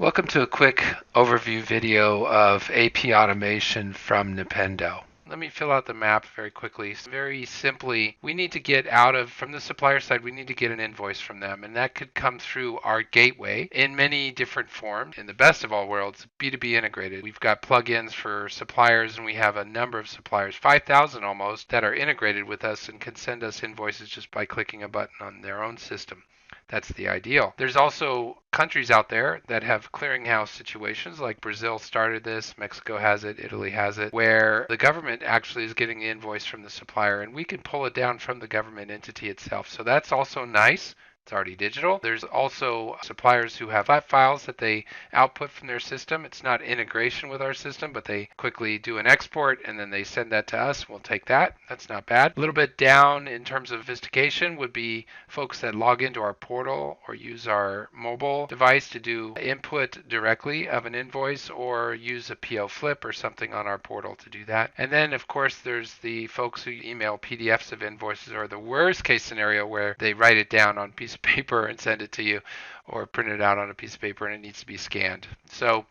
Welcome to a quick overview video of AP automation from Nipendo. Let me fill out the map very quickly. Very simply, we need to get from the supplier side, we need to get an invoice from them, and that could come through our gateway in many different forms. In the best of all worlds, B2B integrated. We've got plugins for suppliers, and we have a number of suppliers, 5,000 almost, that are integrated with us and can send us invoices just by clicking a button on their own system. That's the ideal. There's also countries out there that have clearinghouse situations, like Brazil started this, Mexico has it, Italy has it, where the government actually is getting the invoice from the supplier and we can pull it down from the government entity itself. So that's also nice. It's already digital. There's also suppliers who have flat files that they output from their system. It's not integration with our system, but they quickly do an export and then they send that to us. We'll take that. That's not bad. A little bit down in terms of sophistication would be folks that log into our portal or use our mobile device to do input directly of an invoice or use a PO flip or something on our portal to do that. And then, of course, there's the folks who email PDFs of invoices, or the worst case scenario where they write it down on a piece of paper and send it to you, or print it out on a piece of paper and it needs to be scanned. So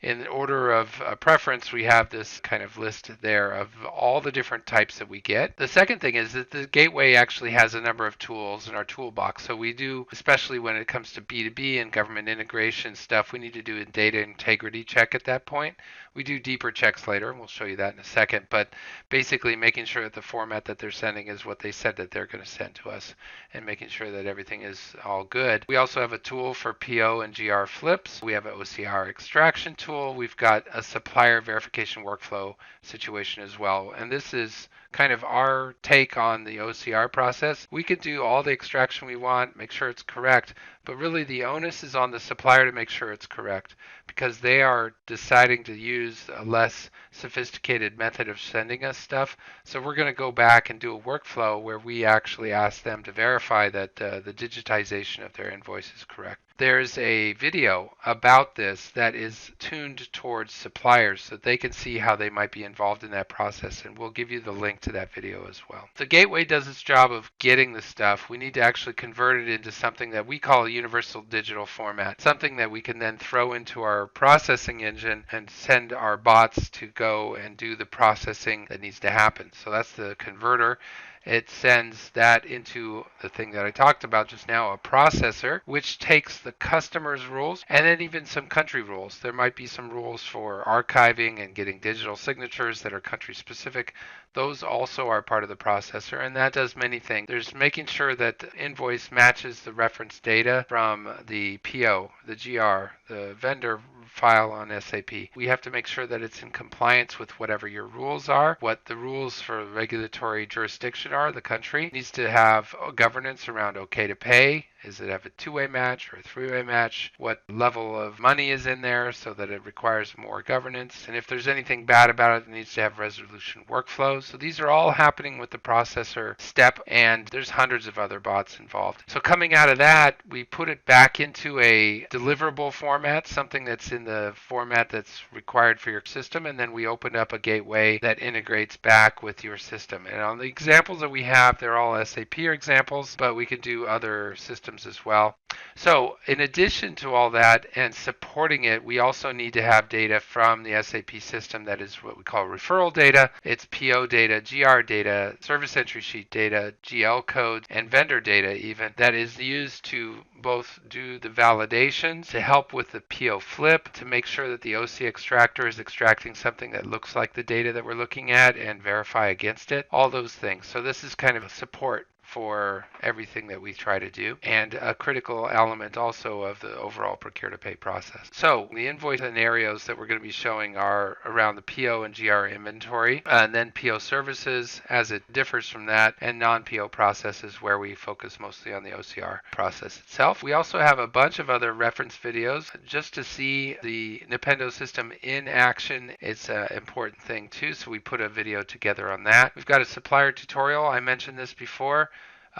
in order of preference, we have this kind of list there of all the different types that we get. The second thing is that the gateway actually has a number of tools in our toolbox. So we do, especially when it comes to B2B and government integration stuff, we need to do a data integrity check at that point. We do deeper checks later, and we'll show you that in a second, but basically making sure that the format that they're sending is what they said that they're going to send to us and making sure that everything is all good. We also have a tool for PO and GR flips. We have an OCR extraction tool. We've got a supplier verification workflow situation as well. And this is kind of our take on the OCR process. We could do all the extraction we want, make sure it's correct, but really the onus is on the supplier to make sure it's correct because they are deciding to use a less sophisticated method of sending us stuff. So we're going to go back and do a workflow where we actually ask them to verify that the digitization of their invoice is correct. There's a video about this that is tuned towards suppliers so they can see how they might be involved in that process, and we'll give you the link to that video as well. The gateway does its job of getting the stuff. We need to actually convert it into something that we call a universal digital format, something that we can then throw into our processing engine and send our bots to go and do the processing that needs to happen. So that's the converter. It sends that into the thing that I talked about just now, a processor, which takes the customer's rules and then even some country rules. There might be some rules for archiving and getting digital signatures that are country specific. Those also are part of the processor, and that does many things. There's making sure that the invoice matches the reference data from the PO, the GR, the vendor file on SAP. We have to make sure that it's in compliance with whatever your rules are, what the rules for regulatory jurisdiction are. The country needs to have governance around okay to pay. Does it have a two-way match or a three-way match? What level of money is in there so that it requires more governance? And if there's anything bad about it, it needs to have resolution workflows. So these are all happening with the processor step, and there's hundreds of other bots involved. So coming out of that, we put it back into a deliverable format, something that's in the format that's required for your system, and then we open up a gateway that integrates back with your system. And on the examples that we have, they're all SAP examples, but we can do other systems as well. So in addition to all that and supporting it, we also need to have data from the SAP system that is what we call referral data. It's PO data, GR data, service entry sheet data, GL codes, and vendor data even, that is used to both do the validations, to help with the PO flip, to make sure that the OC extractor is extracting something that looks like the data that we're looking at and verify against it, all those things. So this is kind of a support for everything that we try to do, and a critical element also of the overall procure-to-pay process. So the invoice scenarios that we're going to be showing are around the PO and GR inventory, and then PO services as it differs from that, and non-PO processes where we focus mostly on the OCR process itself. We also have a bunch of other reference videos just to see the Nipendo system in action. It's an important thing too, so we put a video together on that. We've got a supplier tutorial. I mentioned this before.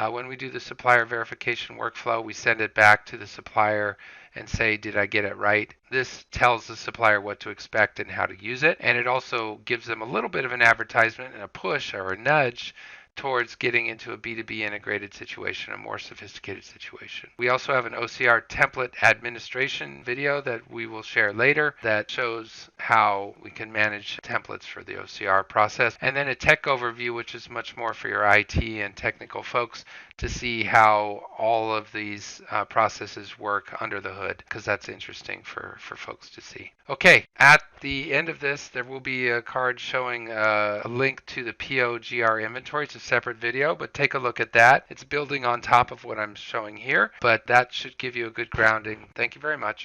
When we do the supplier verification workflow, we send it back to the supplier and say, did I get it right? This tells the supplier what to expect and how to use it. And it also gives them a little bit of an advertisement and a push or a nudge towards getting into a B2B integrated situation, a more sophisticated situation. We also have an OCR template administration video that we will share later that shows how we can manage templates for the OCR process. And then a tech overview, which is much more for your IT and technical folks to see how all of these processes work under the hood, because that's interesting for folks to see. Okay, at the end of this, there will be a card showing a link to the POGR inventory. It's a separate video, but take a look at that. It's building on top of what I'm showing here, but that should give you a good grounding. Thank you very much.